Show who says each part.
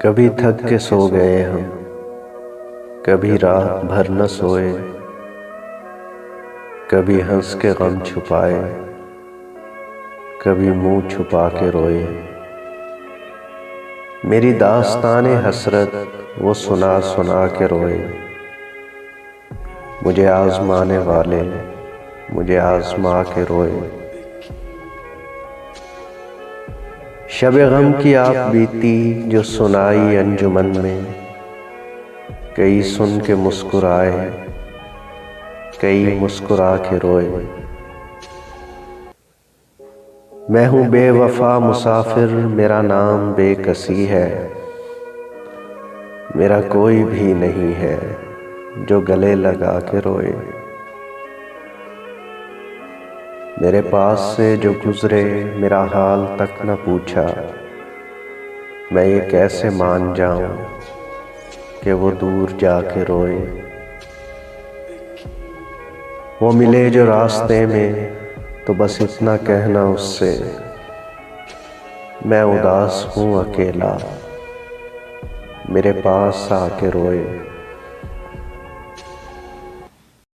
Speaker 1: कभी थक के सो गए हम, कभी रात भर न सोए, कभी हंस के गम छुपाए, कभी मुंह छुपा के रोए। मेरी दास्ताने हसरत वो सुना सुना के रोए। मुझे आजमाने वाले मुझे आजमा के रोए। शब गम की आप बीती जो सुनाई अंजुमन में, कई सुन के मुस्कुराए, कई मुस्कुरा के रोए। मैं हूँ बेवफा मुसाफिर, मेरा नाम बेकसी है, मेरा कोई भी नहीं है जो गले लगा के रोए। मेरे पास से जो गुजरे मेरा हाल तक न पूछा, मैं ये कैसे मान जाऊं कि वो दूर जाके रोए। वो मिले जो रास्ते में तो बस इतना कहना उससे, मैं उदास हूँ अकेला, मेरे पास आके रोए।